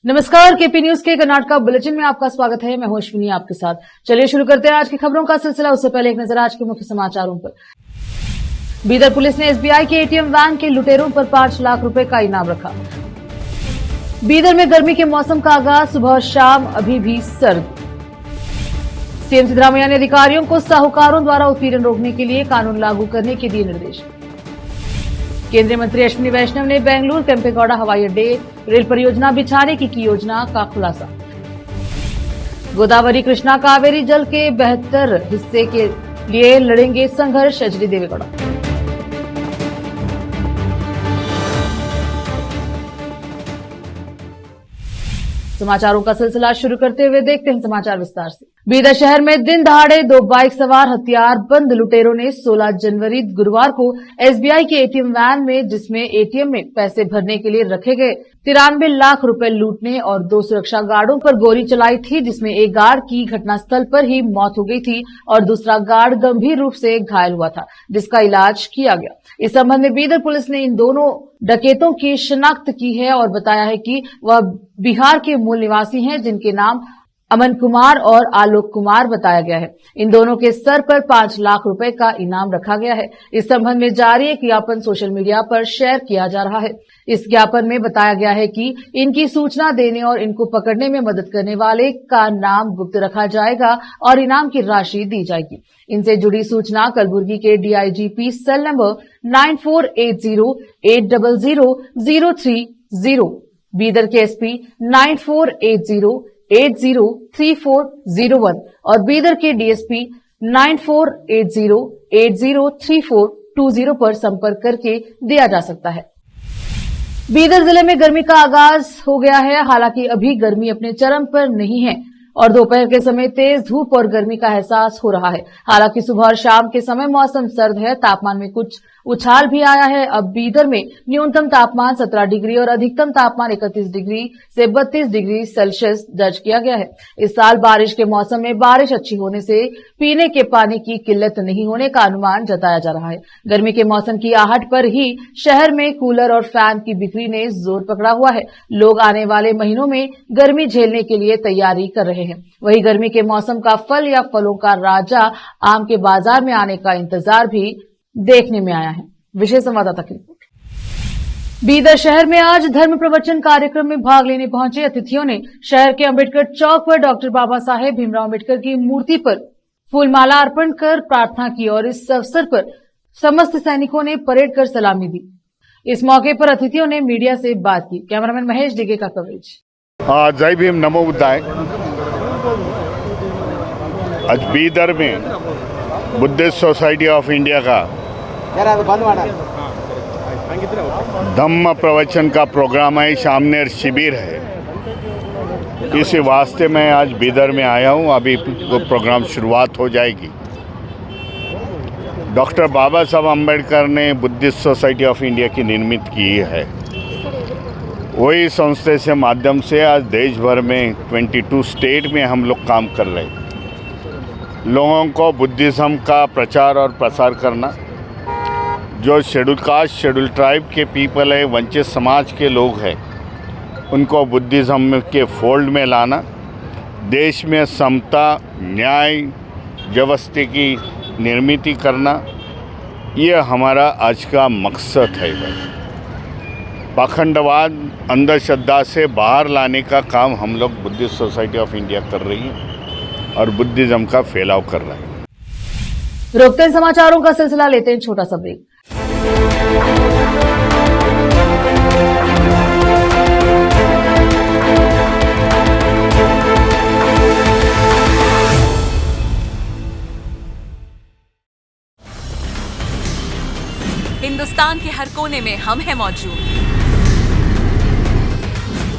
नमस्कार, KP news के Karnataka bulletin में आपका स्वागत है। मैं हूं अश्विनी आपके साथ। चलिए शुरू करते हैं आज की खबरों का सिलसिला। उससे पहले एक नजर आज के मुख्य समाचारों पर। बीदर पुलिस ने एसबीआई के एटीएम वैन के लुटेरों पर 5 लाख रुपए का इनाम रखा। बीदर में गर्मी के मौसम का आगाज, सुबह और शाम अभी भी सर्द। सीएम सिद्धरामैया ने अधिकारियों को साहूकारों द्वारा उत्पीड़न रोकने के लिए कानून लागू करने के दिए निर्देश। केंद्रीय मंत्री अश्विनी वैष्णव ने बेंगलुरु केंपेगौड़ा हवाई अड्डे रेल परियोजना बिछाने की योजना का खुलासा। गोदावरी कृष्णा कावेरी जल के बेहतर हिस्से के लिए लड़ेंगे संघर्ष, एचडी देवेगौड़ा। समाचारों का सिलसिला शुरू करते हुए देखते हैं समाचार विस्तार से। बीदर शहर में दिन दहाड़े 2 बाइक सवार हथियार बंद लुटेरों ने 16 जनवरी गुरुवार को एसबीआई के एटीएम वैन में, जिसमें एटीएम में पैसे भरने के लिए रखे गए 93 लाख रुपए लूटने और 2 सुरक्षा गार्डों पर गोली चलाई थी, जिसमें एक गार्ड की घटनास्थल पर ही मौत हो गई थी और दूसरा गार्ड गंभीर रूप से घायल हुआ था, जिसका इलाज किया गया। इस संबंध में बीदर पुलिस ने इन दोनों डकैतों की शिनाख्त की है और बताया है कि वह बिहार के मूल निवासी हैं, जिनके नाम अमन कुमार और आलोक कुमार बताया गया है। इन दोनों के सर पर 5 लाख रुपए का इनाम रखा गया है। इस संबंध में जारी एक ज्ञापन सोशल मीडिया पर शेयर किया जा रहा है। इस ज्ञापन में बताया गया है कि इनकी सूचना देने और इनको पकड़ने में मदद करने वाले का नाम गुप्त रखा जाएगा और इनाम की राशि दी जाएगी। इनसे जुड़ी सूचना कलबुर्गी के डीआईजीपी सेल नंबर 9480800030, बीदर के एसपी 9480803401 और बीदर के डीएसपी 9480803420 पर संपर्क करके दिया जा सकता है। बीदर जिले में गर्मी का आगाज हो गया है। हालांकि अभी गर्मी अपने चरम पर नहीं है और दोपहर के समय तेज धूप और गर्मी का एहसास हो रहा है। हालांकि सुबह और शाम के समय मौसम सर्द है। तापमान में कुछ उछाल भी आया है। अब बीदर में न्यूनतम तापमान 17 डिग्री और अधिकतम तापमान 31 डिग्री से 32 डिग्री सेल्सियस दर्ज किया गया है। इस साल बारिश के मौसम में बारिश अच्छी होने से पीने के पानी की किल्लत नहीं होने का अनुमान जताया जा रहा है। गर्मी के मौसम की आहट पर ही शहर में कूलर और फैन की बिक्री ने जोर पकड़ा हुआ है। लोग आने वाले महीनों में गर्मी झेलने के लिए तैयारी कर रहे हैं। वहीं गर्मी के मौसम का फल या फलों का राजा आम के बाजार में आने का इंतजार भी देखने में आया है। विशेष संवाददाता की रिपोर्ट। बीदर शहर में आज धर्म प्रवचन कार्यक्रम में भाग लेने पहुंचे अतिथियों ने शहर के अंबेडकर चौक पर डॉक्टर बाबा साहेब भीमराव अंबेडकर की मूर्ति पर फूलमाला अर्पण कर प्रार्थना की और इस अवसर पर समस्त सैनिकों ने परेड कर सलामी दी। इस मौके पर अतिथियों ने मीडिया से बात की। कैमरामैन महेश डिगे का कवरेज। जय भीम, नमो बुद्धाय। आज बीदर में बुद्धिस्ट सोसाइटी ऑफ इंडिया का धम्म प्रवचन का प्रोग्राम है, सामने शिविर है। इसी वास्ते मैं आज बीदर में आया हूँ। अभी वो प्रोग्राम शुरुआत हो जाएगी। डॉक्टर बाबा साहब अम्बेडकर ने बुद्धिस्ट सोसाइटी ऑफ इंडिया की निर्मित की है। वही संस्था से माध्यम से आज देश भर में 22 स्टेट में हम लोग काम कर रहे हैं। लोगों को बुद्धिज़्म का प्रचार और प्रसार करना, जो शेड्यूल कास्ट शेड्यूल ट्राइब के पीपल है, वंचित समाज के लोग हैं, उनको बुद्धिज़्म के फोल्ड में लाना, देश में समता न्याय व्यवस्था की निर्मित करना, ये हमारा आज का मकसद है। पाखंडवाद अंधश्रद्धा से बाहर लाने का काम हम लोग बुद्धिस्ट सोसाइटी ऑफ इंडिया कर रही है और बुद्धिज़्म का फैलाव कर रहा है। रोकते हैं समाचारों का सिलसिला, लेते हैं छोटा सा ब्रेक। हिंदुस्तान के हर कोने में हम हैं मौजूद।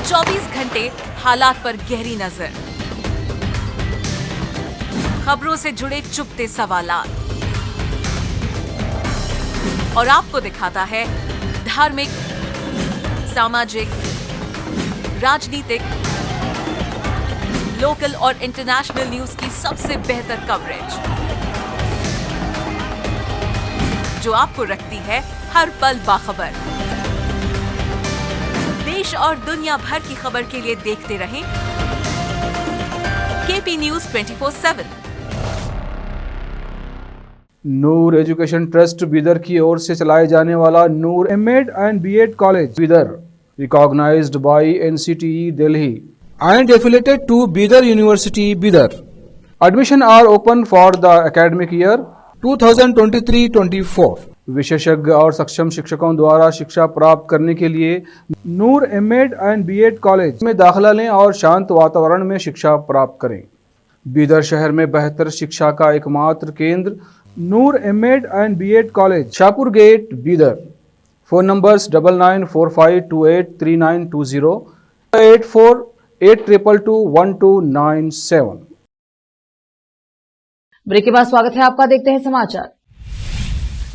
24 घंटे हालात पर गहरी नजर, खबरों से जुड़े चुपते सवालात और आपको दिखाता है धार्मिक, सामाजिक, राजनीतिक, लोकल और इंटरनेशनल न्यूज की सबसे बेहतर कवरेज, जो आपको रखती है हर पल बाखबर। देश और दुनिया भर की खबर के लिए देखते रहें KP news 24/7। Noor education trust Bidar की ओर से चलाए जाने वाला Noor MEd and BEd college Bidar, recognised by NCTE Delhi and affiliated to Bidar University, Bidar. Admission are open for the academic year 2023-24. विशेषज्ञ और सक्षम शिक्षकों द्वारा शिक्षा प्राप्त करने के लिए नूर एमएड एंड बीएड कॉलेज में दाखिला लें और शांत वातावरण में शिक्षा प्राप्त करें। बीदर शहर में बेहतर शिक्षा का एकमात्र केंद्र Noor MEd and BEd college, Shahpur gate, Bidar. Phone numbers 9945283920, 8482221297। Break के बाद स्वागत है आपका। देखते हैं समाचार।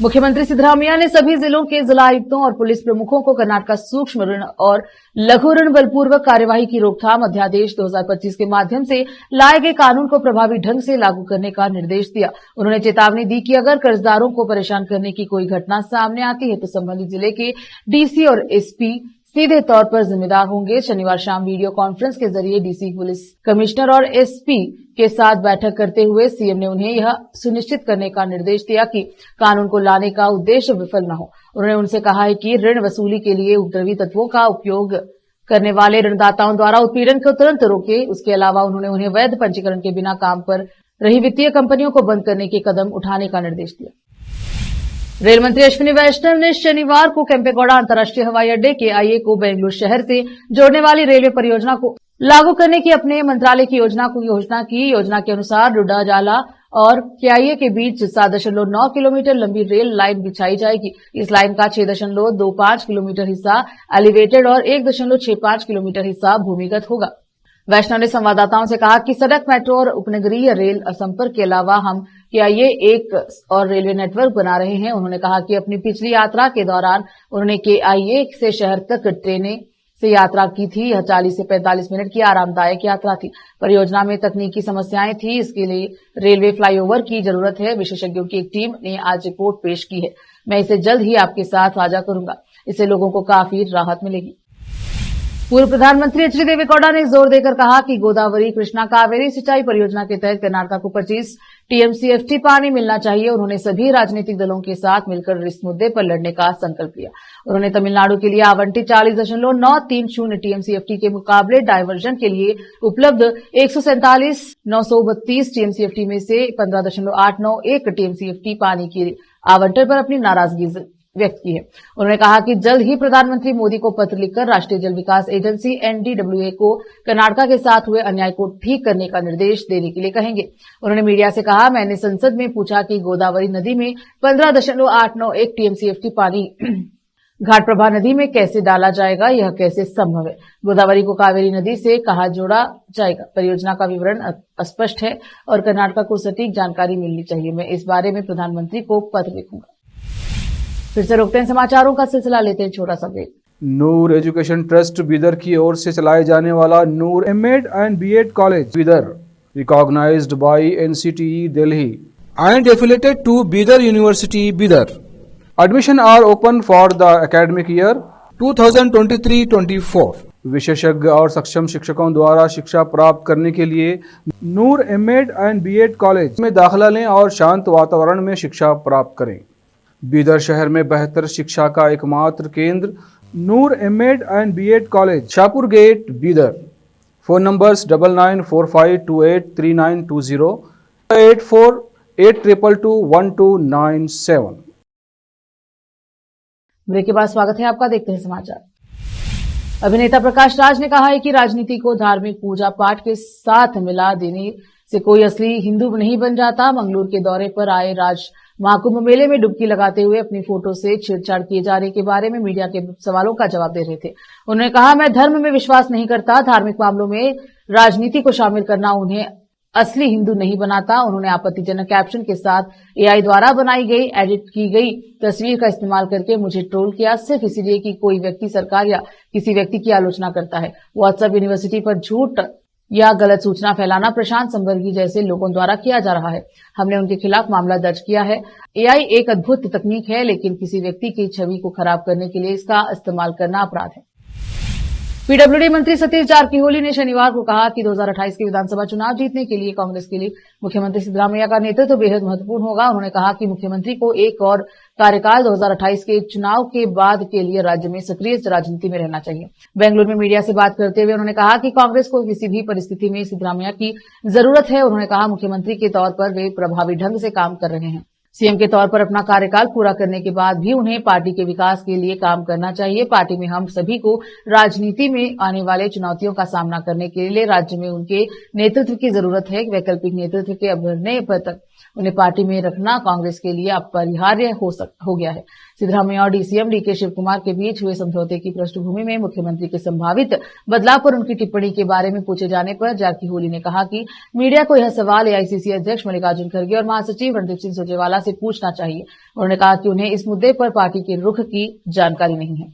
मुख्यमंत्री सिद्धरामैया ने सभी जिलों के जिला आयुक्तों और पुलिस प्रमुखों को कर्नाटक सूक्ष्म ऋण और लघु ऋण बलपूर्वक कार्यवाही की रोकथाम अध्यादेश 2025 के माध्यम से लाए गए कानून को प्रभावी ढंग से लागू करने का निर्देश दिया। उन्होंने चेतावनी दी कि अगर कर्जदारों को परेशान करने की कोई घटना सामने आती है तो संबंधित जिले के डीसी और एसपी सीधे तौर पर जिम्मेदार होंगे। शनिवार शाम वीडियो कॉन्फ्रेंस के जरिए डीसी, पुलिस कमिश्नर और एसपी के साथ बैठक करते हुए सीएम ने उन्हें यह सुनिश्चित करने का निर्देश दिया कि कानून को लाने का उद्देश्य विफल न हो। उन्होंने उनसे कहा है कि ऋण वसूली के लिए उपद्रवी तत्वों का उपयोग करने वाले ऋणदाताओं द्वारा उत्पीड़न को तुरंत रोके। उसके अलावा उन्होंने उन्हें वैध पंजीकरण के बिना काम पर रही वित्तीय कंपनियों को बंद करने के कदम उठाने का निर्देश दिया। रेल मंत्री अश्विनी वैष्णव ने शनिवार को केम्पेगौड़ा अंतर्राष्ट्रीय हवाई अड्डे केआईए को बेंगलुरु शहर से जोड़ने वाली रेलवे परियोजना को लागू करने की अपने मंत्रालय की योजना की। योजना के अनुसार डुड्डा-जाला और केआईए के बीच 7.9 किलोमीटर लंबी रेल लाइन बिछाई जाएगी। इस लाइन का 6.25 किलोमीटर हिस्सा एलिवेटेड और 1.65 किलोमीटर हिस्सा भूमिगत होगा। वैष्णव ने संवाददाताओं से कहा कि सड़क, मेट्रो और उपनगरीय रेल संपर्क के अलावा हम केआईए एक और रेलवे नेटवर्क बना रहे हैं। उन्होंने कहा कि अपनी पिछली यात्रा के दौरान उन्होंने केआईए से शहर तक ट्रेनें से यात्रा की थी। यह 40 से 45 मिनट की आरामदायक यात्रा थी। परियोजना में तकनीकी समस्याएं थी, इसके लिए रेलवे फ्लाईओवर की जरूरत है। विशेषज्ञों की एक टीम ने आज रिपोर्ट पेश की है। मैं इसे जल्द ही आपके साथ साझा करूंगा। इससे लोगों को काफी राहत मिलेगी। पूर्व प्रधानमंत्री एच डी देवेगौड़ा ने जोर देकर कहा कि गोदावरी कृष्णा कावेरी सिंचाई परियोजना के तहत कर्नाटक को 25 टीएमसीएफटी पानी मिलना चाहिए। उन्होंने सभी राजनीतिक दलों के साथ मिलकर इस मुद्दे पर लड़ने का संकल्प लिया। उन्होंने तमिलनाडु के लिए आवंटित 40.930 टीएमसीएफटी के मुकाबले डायवर्जन के लिए उपलब्ध 147,932 टीएमसीएफटी में से 15.891 टीएमसीएफटी पानी की आवंटन पर अपनी नाराजगी व्यक्त की है। उन्होंने कहा कि जल्द ही प्रधानमंत्री मोदी को पत्र लिखकर राष्ट्रीय जल विकास एजेंसी एनडीडब्ल्यूए को कर्नाटक के साथ हुए अन्याय को ठीक करने का निर्देश देने के लिए कहेंगे। उन्होंने मीडिया से कहा, मैंने संसद में पूछा कि गोदावरी नदी में 15.891 टीएमसीएफटी पानी घाटप्रभा नदी में कैसे डाला जाएगा, यह कैसे संभव है। गोदावरी को कावेरी नदी से कहाँ जोड़ा जाएगा। परियोजना का विवरण अस्पष्ट है और कर्नाटक को सटीक जानकारी मिलनी चाहिए। मैं इस बारे में प्रधानमंत्री को पत्र लिखूंगा। फिर से रोकते हैं समाचारों का सिलसिला, लेते हैं छोटा सा break. Noor education trust Bidar की ओर से चलाए जाने वाला Noor MEd and BEd college Bidar, recognised by NCTE Delhi and affiliated to Bidar university, Bidar. Admission are open for the academic year 2023-24। विशेषज्ञ और सक्षम शिक्षकों द्वारा शिक्षा प्राप्त करने के लिए नूर एमएड एंड बीएड कॉलेज में दाखिला लें और शांत वातावरण में शिक्षा प्राप्त करें। बीदर शहर में बेहतर शिक्षा का एकमात्र केंद्र Noor MEd and BEd college, Shahpur gate, Bidar. Phone numbers 9945283920, 8482221297। Break के बाद स्वागत है आपका। देखते हैं समाचार। अभिनेता प्रकाश राज ने कहा है कि राजनीति को धार्मिक पूजा पाठ के साथ मिला देने से कोई असली हिंदू नहीं बन जाता। मंगलूर के दौरे पर आए राज महाकुंभ मेले में डुबकी लगाते हुए अपनी फोटो से छेड़छाड़ किए जाने के बारे में मीडिया के सवालों का जवाब दे रहे थे। उन्होंने कहा, मैं धर्म में विश्वास नहीं करता। धार्मिक मामलों में राजनीति को शामिल करना उन्हें असली हिंदू नहीं बनाता। उन्होंने आपत्तिजनक कैप्शन के साथ एआई द्वारा बनाई गई एडिट की गई तस्वीर का इस्तेमाल करके मुझे ट्रोल किया, सिर्फ इसीलिए कि कोई व्यक्ति सरकार या किसी व्यक्ति की आलोचना करता है। व्हाट्सएप यूनिवर्सिटी पर झूठ या गलत सूचना फैलाना प्रशांत संवर्गी जैसे लोगों द्वारा किया जा रहा है। हमने उनके खिलाफ मामला दर्ज किया है। एआई एक अद्भुत तकनीक है, लेकिन किसी व्यक्ति की छवि को खराब करने के लिए इसका इस्तेमाल करना अपराध है। पीडब्ल्यूडी मंत्री सतीश जारकिहोली ने शनिवार को कहा कि 2028 के विधानसभा चुनाव जीतने के लिए कांग्रेस के लिए मुख्यमंत्री सिद्धरामैया का नेतृत्व बेहद महत्वपूर्ण होगा। उन्होंने कहा कि मुख्यमंत्री को एक और कार्यकाल 2028 के चुनाव के बाद के लिए राज्य में सक्रिय राजनीति में रहना चाहिए। बेंगलुरु में मीडिया से बात करते हुए उन्होंने कहा कि कांग्रेस को किसी भी परिस्थिति में सिद्धरामैया की जरूरत है। उन्होंने कहा मुख्यमंत्री के तौर पर वे प्रभावी ढंग से काम कर रहे हैं। सीएम के तौर पर अपना कार्यकाल पूरा करने के बाद भी उन्हें पार्टी के विकास के लिए काम करना चाहिए। पार्टी में हम सभी को राजनीति में आने वाले चुनौतियों का सामना करने के लिए राज्य में उनके नेतृत्व की जरूरत है। वैकल्पिक नेतृत्व के अभ्यर्थने पर तक उन्हें पार्टी में रखना कांग्रेस के लिए अपरिहार्य हो गया है। सिद्धरामैया और डीसीएम डीके शिव कुमार के बीच हुए समझौते की पृष्ठभूमि में मुख्यमंत्री के संभावित बदलाव पर उनकी टिप्पणी के बारे में पूछे जाने पर जारकिहोली ने कहा कि मीडिया को यह सवाल एआईसीसी अध्यक्ष मल्लिकार्जुन खड़गे और महासचिव रणदीप सिंह सुरजेवाला से पूछना चाहिए। उन्होंने कहा कि उन्हें इस मुद्दे पर पार्टी के रुख की जानकारी नहीं है।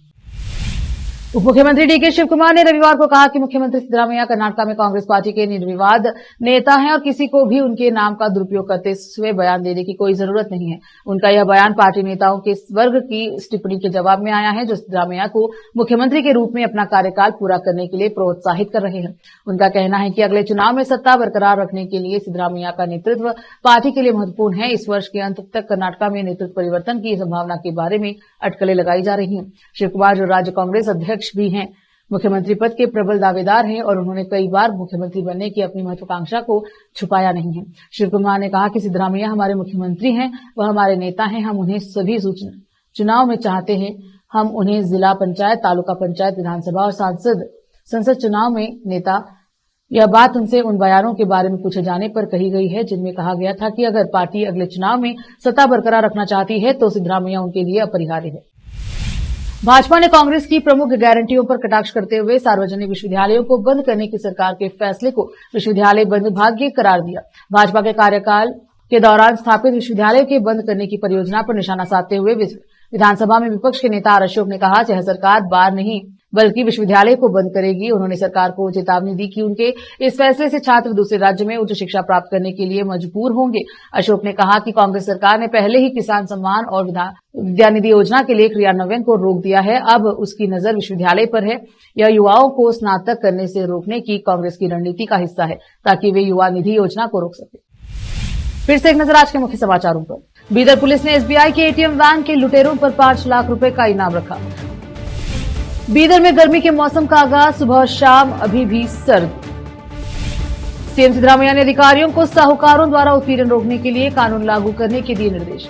उप मुख्यमंत्री डीके शिव कुमार ने रविवार को कहा कि मुख्यमंत्री सिद्धरामैया कर्नाटक में कांग्रेस पार्टी के निर्विवाद नेता हैं और किसी को भी उनके नाम का दुरुपयोग करते हुए बयान देने की कोई जरूरत नहीं है। उनका यह बयान पार्टी नेताओं के वर्ग की टिप्पणी के जवाब में आया है जो सिद्धरामैया को मुख्यमंत्री के रूप में अपना कार्यकाल पूरा करने के लिए प्रोत्साहित कर रहे हैं। उनका कहना है कि अगले चुनाव में सत्ता बरकरार रखने के लिए सिद्धरामैया का नेतृत्व पार्टी के लिए महत्वपूर्ण है। इस वर्ष के अंत तक कर्नाटक में नेतृत्व परिवर्तन की संभावना के बारे में अटकलें लगाई जा रही हैं। शिव कुमार जो राज्य कांग्रेस अध्यक्ष भी हैं, मुख्यमंत्री पद के प्रबल दावेदार हैं और उन्होंने कई बार मुख्यमंत्री बनने की अपनी महत्वाकांक्षा को छुपाया नहीं है। शिव कुमार ने कहा कि सिद्धरामैया हमारे मुख्यमंत्री हैं, वह हमारे नेता हैं। हम उन्हें सभी चुनाव में चाहते हैं। हम उन्हें जिला पंचायत, तालुका पंचायत, विधानसभा और संसद चुनाव में नेता। यह बात उनसे उन बयानों के बारे में पूछे जाने पर कही गई है जिनमें कहा गया था कि अगर पार्टी अगले चुनाव में सत्ता बरकरार रखना चाहती है तो सिद्धरामैया उनके लिए अपरिहार्य है। भाजपा ने कांग्रेस की प्रमुख गारंटियों पर कटाक्ष करते हुए सार्वजनिक विश्वविद्यालयों को बंद करने की सरकार के फैसले को विश्वविद्यालय बंद भाग्य करार दिया। भाजपा के कार्यकाल के दौरान स्थापित विश्वविद्यालयों के बंद करने की परियोजना पर निशाना साधते हुए विधानसभा में विपक्ष के नेता आर अशोक ने कहा यह सरकार बार नहीं बल्कि विश्वविद्यालय को बंद करेगी। उन्होंने सरकार को चेतावनी दी कि उनके इस फैसले से छात्र दूसरे राज्य में उच्च शिक्षा प्राप्त करने के लिए मजबूर होंगे। अशोक ने कहा कि कांग्रेस सरकार ने पहले ही किसान सम्मान और विद्यानिधि योजना के लिए क्रियान्वयन को रोक दिया है। अब उसकी नजर विश्वविद्यालय पर है। यह युवाओं को स्नातक करने से रोकने की कांग्रेस की रणनीति का हिस्सा है ताकि वे युवा निधि योजना को रोक सके। फिर से एक नजर आज के मुख्य समाचारों पर। बीदर पुलिस ने एसबीआई के एटीएम वैन के लुटेरों पर 5 लाख रुपए का इनाम रखा। बीदर में गर्मी के मौसम का आगाज, सुबह और शाम अभी भी सर्द। सीएम सिद्धरामैया ने अधिकारियों को साहूकारों द्वारा उत्पीड़न रोकने के लिए कानून लागू करने के दिए निर्देश।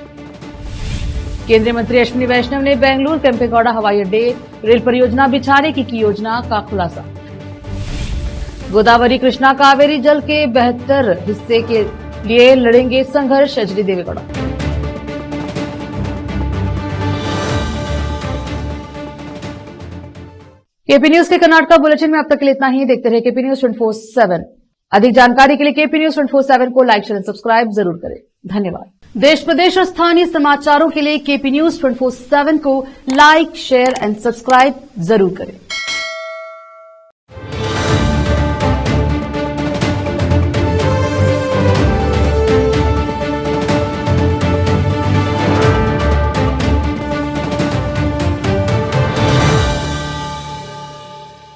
केंद्रीय मंत्री अश्विनी वैष्णव ने बेंगलुरु केंपेगौड़ा हवाई अड्डे रेल परियोजना बिछाने की योजना का खुलासा। गोदावरी कृष्णा कावेरी जल के बेहतर हिस्से के लिए लड़ेंगे संघर्ष, एचडी देवेगौड़ा। केपी न्यूज के कर्नाटक बुलेटिन में अब तक के लिए इतना ही। देखते रहे केपी न्यूज 24/7। अधिक जानकारी के लिए केपी न्यूज 24/7 को लाइक, शेयर, सब्सक्राइब जरूर करें। धन्यवाद। देश प्रदेश और स्थानीय समाचारों के लिए केपी न्यूज 24/7 को लाइक, शेयर एंड सब्सक्राइब जरूर करें।